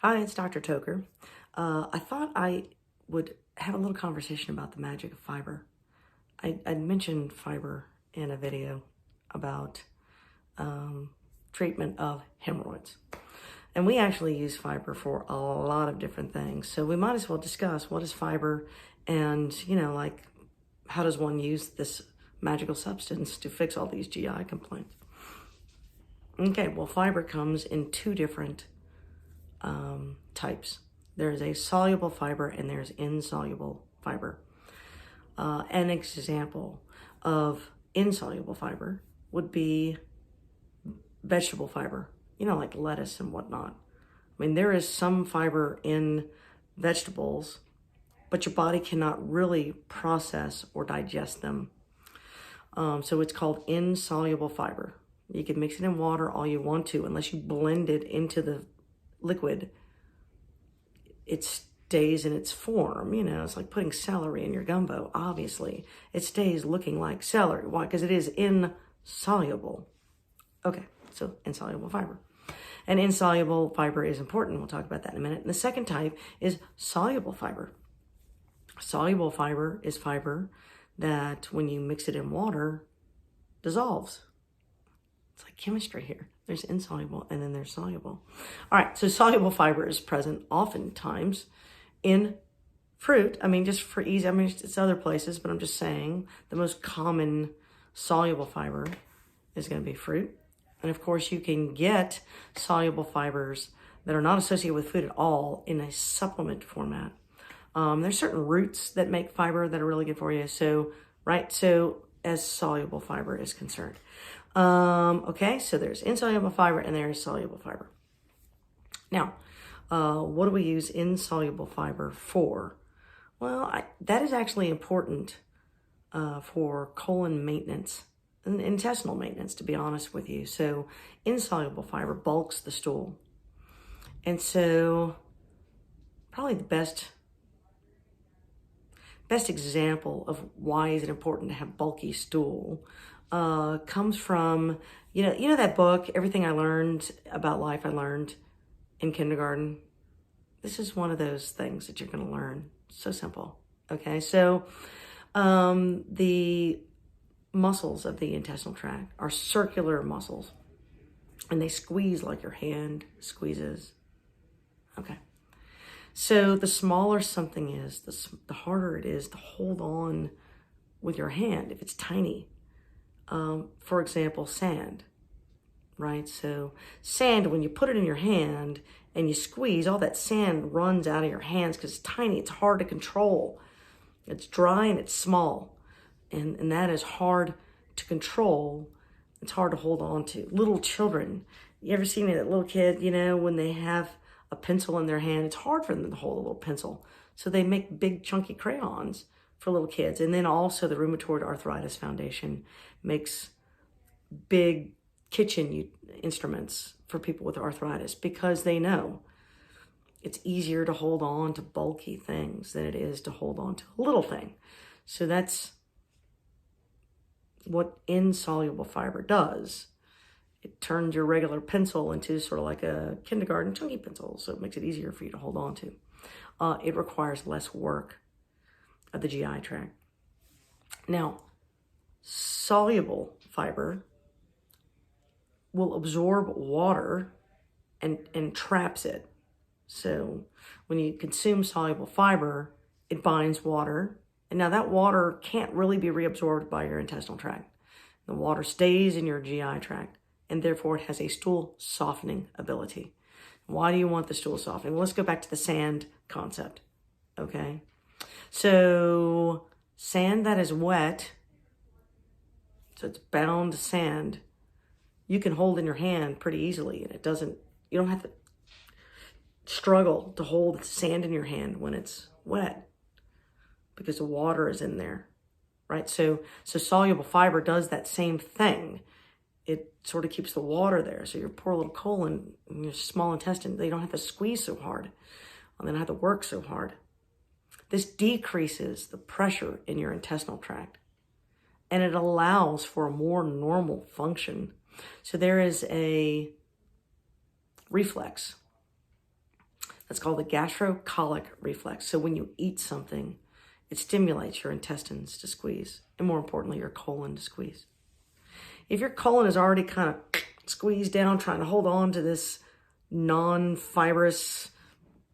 Hi, it's Dr. Toker. I thought I would have a little conversation about the magic of fiber. I mentioned fiber in a video about treatment of hemorrhoids. And we actually use fiber for a lot of different things. So we might as well discuss what is fiber and, like, how does one use this magical substance to fix all these GI complaints? Okay, well, fiber comes in two different types. There's a soluble fiber and there's insoluble fiber. An example of insoluble fiber would be vegetable fiber, like lettuce and whatnot. I mean, there is some fiber in vegetables, but your body cannot really process or digest them. So it's called insoluble fiber. You can mix it in water all you want to, unless you blend it into the liquid. It stays in its form, it's like putting celery in your gumbo, obviously. It stays looking like celery. Why? Because it is insoluble. Okay, so insoluble fiber. And insoluble fiber is important. We'll talk about that in a minute. And the second type is soluble fiber. Soluble fiber is fiber that when you mix it in water, dissolves. It's like chemistry here. There's insoluble and then there's soluble. All right, so soluble fiber is present oftentimes in fruit. I mean, just for ease, it's other places, but I'm just saying the most common soluble fiber is going to be fruit. And of course, you can get soluble fibers that are not associated with food at all in a supplement format. There's certain roots that make fiber that are really good for you. So as soluble fiber is concerned. Okay, so there's insoluble fiber and there's soluble fiber. Now, what do we use insoluble fiber for? Well, that is actually important for colon maintenance and intestinal maintenance, to be honest with you. So insoluble fiber bulks the stool. And so probably the best example of why is it important to have bulky stool comes from, that book, Everything I Learned About Life I Learned in Kindergarten. This is one of those things that you're going to learn. So simple. Okay, so the muscles of the intestinal tract are circular muscles, and they squeeze like your hand squeezes. Okay. So the smaller something is, the harder it is to hold on with your hand if it's tiny. For example, sand, right? So sand, when you put it in your hand and you squeeze, all that sand runs out of your hands because it's tiny. It's hard to control. It's dry and it's small. And that is hard to control. It's hard to hold on to. Little children, you ever seen that little kid, when they have a pencil in their hand, it's hard for them to hold a little pencil. So they make big chunky crayons for little kids. And then also the Rheumatoid Arthritis Foundation makes big kitchen instruments for people with arthritis because they know it's easier to hold on to bulky things than it is to hold on to a little thing. So that's what insoluble fiber does. It turns your regular pencil into sort of like a kindergarten chunky pencil, so it makes it easier for you to hold on to. It requires less work of the GI tract. Now, soluble fiber will absorb water and traps it. So when you consume soluble fiber, it binds water. And now that water can't really be reabsorbed by your intestinal tract. The water stays in your GI tract, and therefore it has a stool softening ability. Why do you want the stool softening? Well, let's go back to the sand concept, okay? So sand that is wet, so it's bound sand, you can hold in your hand pretty easily, and you don't have to struggle to hold sand in your hand when it's wet because the water is in there, right? So soluble fiber does that same thing. It sort of keeps the water there. So your poor little colon and your small intestine, they don't have to squeeze so hard. They don't have to work so hard. This decreases the pressure in your intestinal tract, and it allows for a more normal function. So there is a reflex That's called the gastrocolic reflex. So when you eat something, it stimulates your intestines to squeeze, and more importantly, your colon to squeeze. If your colon is already kind of squeezed down, trying to hold on to this non-fibrous,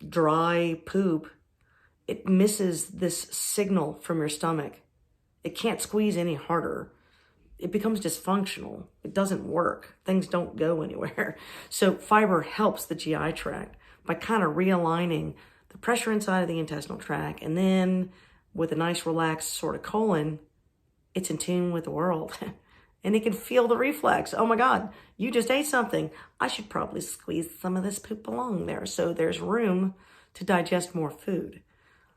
dry poop, it misses this signal from your stomach. It can't squeeze any harder. It becomes dysfunctional. It doesn't work. Things don't go anywhere. So fiber helps the GI tract by kind of realigning the pressure inside of the intestinal tract. And then with a nice relaxed sort of colon, it's in tune with the world. And it can feel the reflex. Oh my God, you just ate something. I should probably squeeze some of this poop along there. So there's room to digest more food.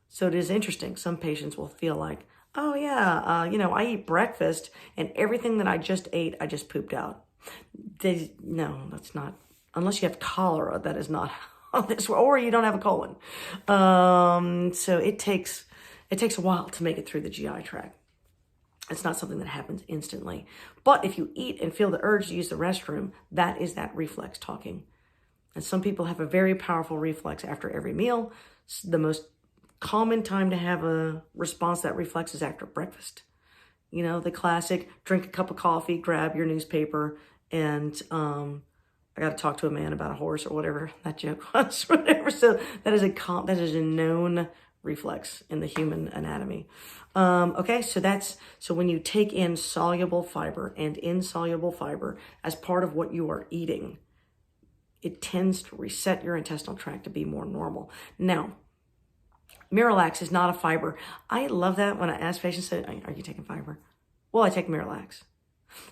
So it is interesting. Some patients will feel like, oh yeah, I eat breakfast and everything that I just ate, I just pooped out. No, that's not, unless you have cholera, that is not how this, or you don't have a colon. So it takes a while to make it through the GI tract. It's not something that happens instantly. But if you eat and feel the urge to use the restroom, that is that reflex talking. And some people have a very powerful reflex after every meal. The most common time to have a response to that reflex is after breakfast. You know, the classic, drink a cup of coffee, grab your newspaper, and I got to talk to a man about a horse or whatever that joke was, whatever. So that is a known reflex in the human anatomy. Okay, so when you take in soluble fiber and insoluble fiber as part of what you are eating, it tends to reset your intestinal tract to be more normal. Now, Miralax is not a fiber. I love that when I ask patients, are you taking fiber? Well, I take Miralax.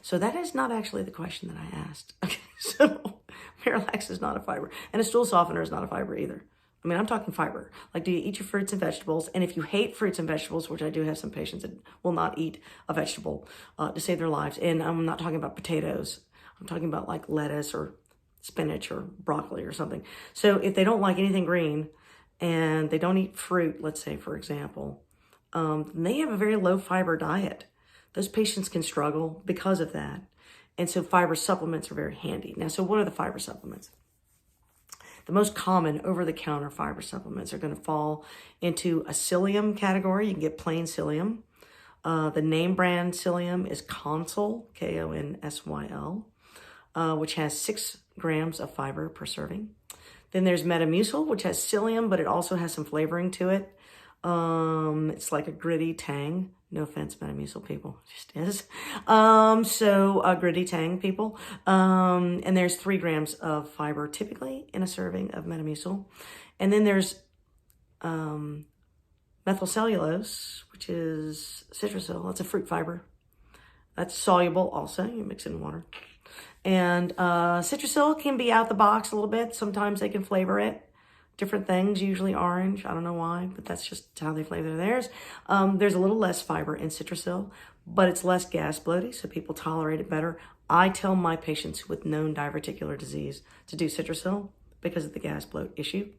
So that is not actually the question that I asked. Okay, so Miralax is not a fiber. And a stool softener is not a fiber either. I mean, I'm talking fiber. Like, do you eat your fruits and vegetables? And if you hate fruits and vegetables, which I do have some patients that will not eat a vegetable to save their lives. And I'm not talking about potatoes. I'm talking about like lettuce or spinach or broccoli or something. So if they don't like anything green, and they don't eat fruit, let's say, for example, they have a very low fiber diet. Those patients can struggle because of that. And so fiber supplements are very handy. Now, so what are the fiber supplements? The most common over-the-counter fiber supplements are going to fall into a psyllium category. You can get plain psyllium. The name brand psyllium is Konsyl, Konsyl, which has 6 grams of fiber per serving. Then there's Metamucil, which has psyllium, but it also has some flavoring to it. It's like a gritty tang. No offense, Metamucil people, it just is. Gritty tang people. And there's 3 grams of fiber typically in a serving of Metamucil. And then there's methylcellulose, which is citrusyl. That's a fruit fiber. That's soluble also. You mix it in water. And citrusyl can be out the box a little bit. Sometimes they can flavor it. Different things, usually orange. I don't know why, but that's just how they flavor theirs. There's a little less fiber in citrusyl, but it's less gas bloating, so people tolerate it better. I tell my patients with known diverticular disease to do citrusyl because of the gas bloat issue.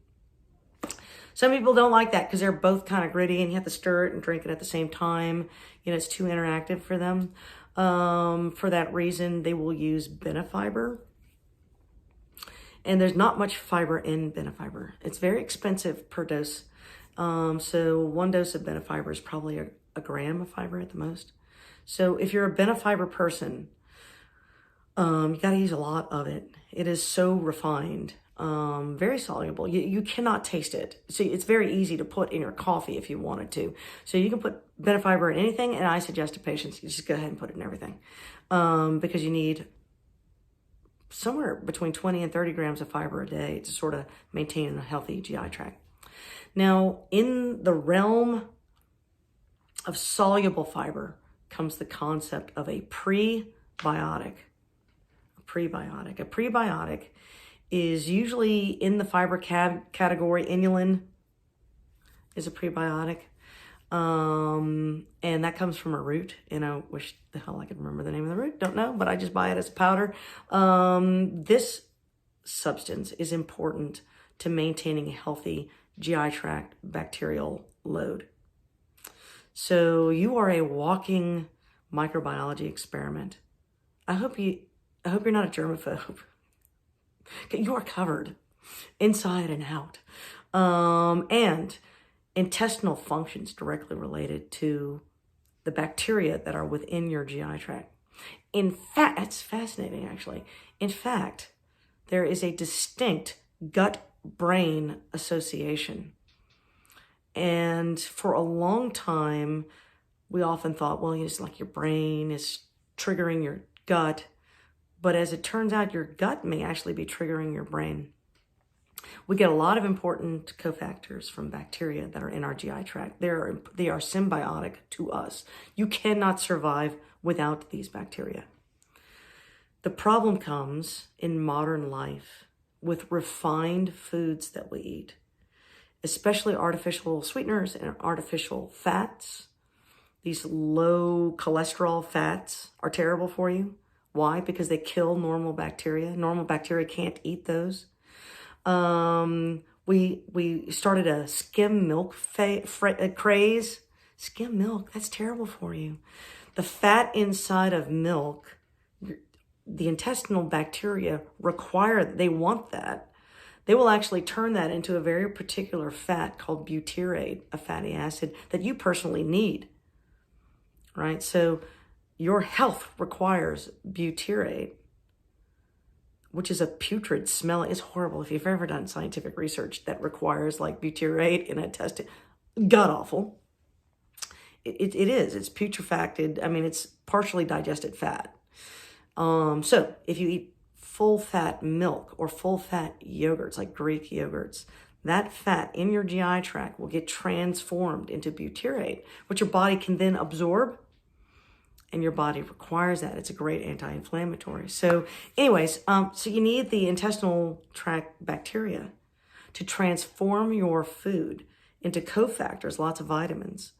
Some people don't like that because they're both kind of gritty and you have to stir it and drink it at the same time. You know, it's too interactive for them. For that reason, they will use benefiber. And there's not much fiber in benefiber. It's very expensive per dose. So 1 dose of benefiber is probably a gram of fiber at the most. So if you're a benefiber person, you got to use a lot of it. It is so refined, very soluble. You cannot taste it. See, it's very easy to put in your coffee if you wanted to. So you can put benefiber in anything, and I suggest to patients, you just go ahead and put it in everything. Because you need somewhere between 20 and 30 grams of fiber a day to sort of maintain a healthy GI tract. Now, in the realm of soluble fiber comes the concept of a prebiotic. A prebiotic is usually in the fiber category. Inulin is a prebiotic. And that comes from a root, and I wish the hell I could remember the name of the root. Don't know, but I just buy it as powder. This substance is important to maintaining a healthy GI tract bacterial load. So you are a walking microbiology experiment. I hope you're not a germaphobe. You are covered. inside and out. And intestinal functions directly related to the bacteria that are within your GI tract. In fact, that's fascinating, actually. In fact, there is a distinct gut-brain association. And for a long time, we often thought, well, it's like your brain is triggering your gut. But as it turns out, your gut may actually be triggering your brain. We get a lot of important cofactors from bacteria that are in our GI tract. They are symbiotic to us. You cannot survive without these bacteria. The problem comes in modern life with refined foods that we eat, especially artificial sweeteners and artificial fats. These low cholesterol fats are terrible for you. Why? Because they kill normal bacteria. Normal bacteria can't eat those. We started a skim milk craze. Skim milk, that's terrible for you. The fat inside of milk, the intestinal bacteria they want that. They will actually turn that into a very particular fat called butyrate, a fatty acid that you personally need, right? So your health requires butyrate, which is a putrid smell. It's horrible. If you've ever done scientific research that requires like butyrate in a test, god awful. It is. It's putrefacted. I mean, it's partially digested fat. So if you eat full fat milk or full fat yogurts, like Greek yogurts, that fat in your GI tract will get transformed into butyrate, which your body can then absorb. And your body requires that. It's a great anti-inflammatory. So anyways, so you need the intestinal tract bacteria to transform your food into cofactors, lots of vitamins,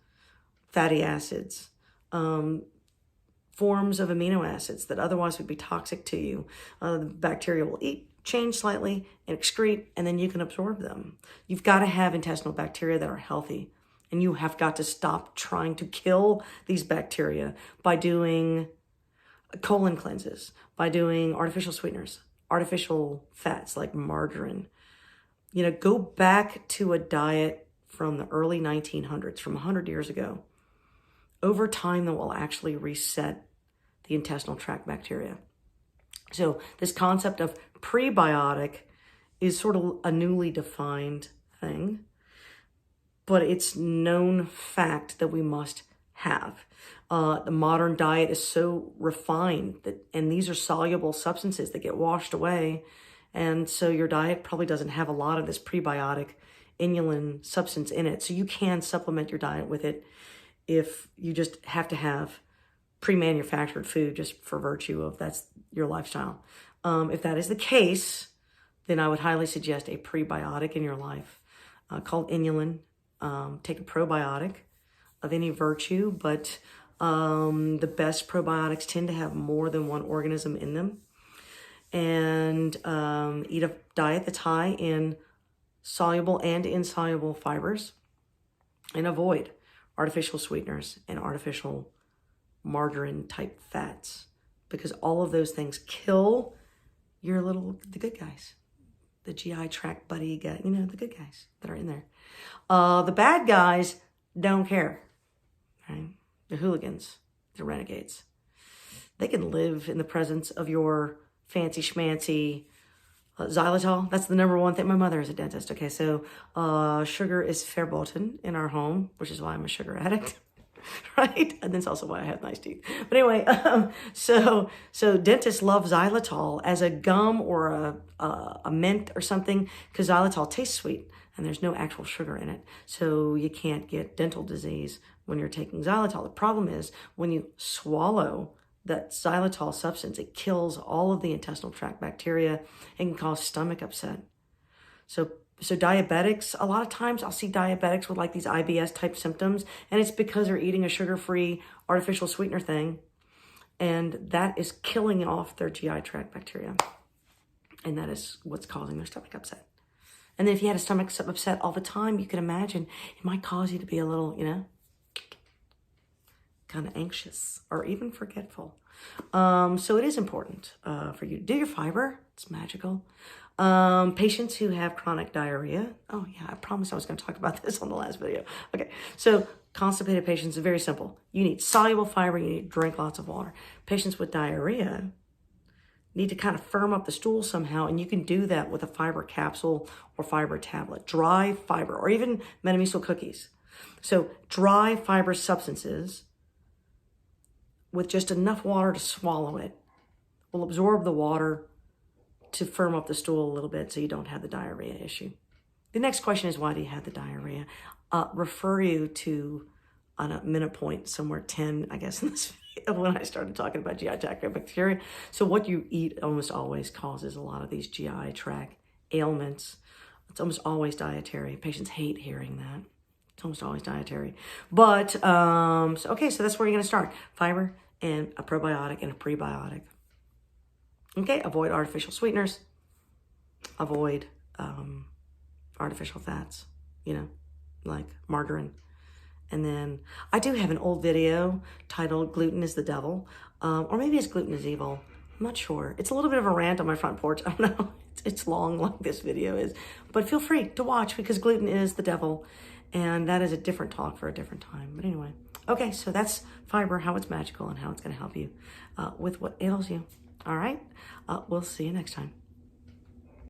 fatty acids, forms of amino acids that otherwise would be toxic to you. The bacteria will eat, change slightly, and excrete, and then you can absorb them. You've got to have intestinal bacteria that are healthy. And you have got to stop trying to kill these bacteria by doing colon cleanses, by doing artificial sweeteners, artificial fats like margarine. You know, go back to a diet from the early 1900s, from 100 years ago. Over time, that will actually reset the intestinal tract bacteria. So this concept of prebiotic is sort of a newly defined thing. But it's known fact that we must have. The modern diet is so refined and these are soluble substances that get washed away. And so your diet probably doesn't have a lot of this prebiotic inulin substance in it. So you can supplement your diet with it if you just have to have pre-manufactured food just for virtue of that's your lifestyle. If that is the case, then I would highly suggest a prebiotic in your life called inulin. Take a probiotic of any virtue, but the best probiotics tend to have more than one organism in them. And eat a diet that's high in soluble and insoluble fibers, and avoid artificial sweeteners and artificial margarine type fats, because all of those things kill the good guys. The GI tract buddy guy, the good guys that are in there. The bad guys don't care, right? The hooligans, the renegades. They can live in the presence of your fancy schmancy xylitol. That's the number one thing. My mother is a dentist, okay? So sugar is verboten in our home, which is why I'm a sugar addict, right? And that's also why I have nice teeth. But anyway, so dentists love xylitol as a gum or a mint or something, because xylitol tastes sweet and there's no actual sugar in it. So you can't get dental disease when you're taking xylitol. The problem is when you swallow that xylitol substance, it kills all of the intestinal tract bacteria and can cause stomach upset. So diabetics, a lot of times I'll see diabetics with like these IBS type symptoms, and it's because they're eating a sugar-free artificial sweetener thing, and that is killing off their GI tract bacteria. And that is what's causing their stomach upset. And then if you had a stomach upset all the time, you can imagine it might cause you to be a little, kind of anxious or even forgetful. So it is important for you to do your fiber. It's magical. Patients who have chronic diarrhea. Oh yeah, I promised I was going to talk about this on the last video. Okay, so constipated patients is very simple. You need soluble fiber, you need to drink lots of water. Patients with diarrhea need to kind of firm up the stool somehow, and you can do that with a fiber capsule or fiber tablet. Dry fiber, or even Metamucil cookies. So dry fiber substances with just enough water to swallow it will absorb the water to firm up the stool a little bit so you don't have the diarrhea issue. The next question is, why do you have the diarrhea? Refer you to, on a minute point, somewhere 10, I guess, in this video, when I started talking about GI tract bacteria. So what you eat almost always causes a lot of these GI tract ailments. It's almost always dietary. Patients hate hearing that. It's almost always dietary. But, okay, so that's where you're going to start. Fiber and a probiotic and a prebiotic. Okay, avoid artificial sweeteners. Avoid artificial fats, you know, like margarine. And then I do have an old video titled Gluten is the Devil. Or maybe it's Gluten is Evil. I'm not sure. It's a little bit of a rant on my front porch. I don't know. It's long like this video is. But feel free to watch, because gluten is the devil. And that is a different talk for a different time. But anyway. Okay, so that's fiber, how it's magical and how it's going to help you with what ails you. All right? We'll see you next time.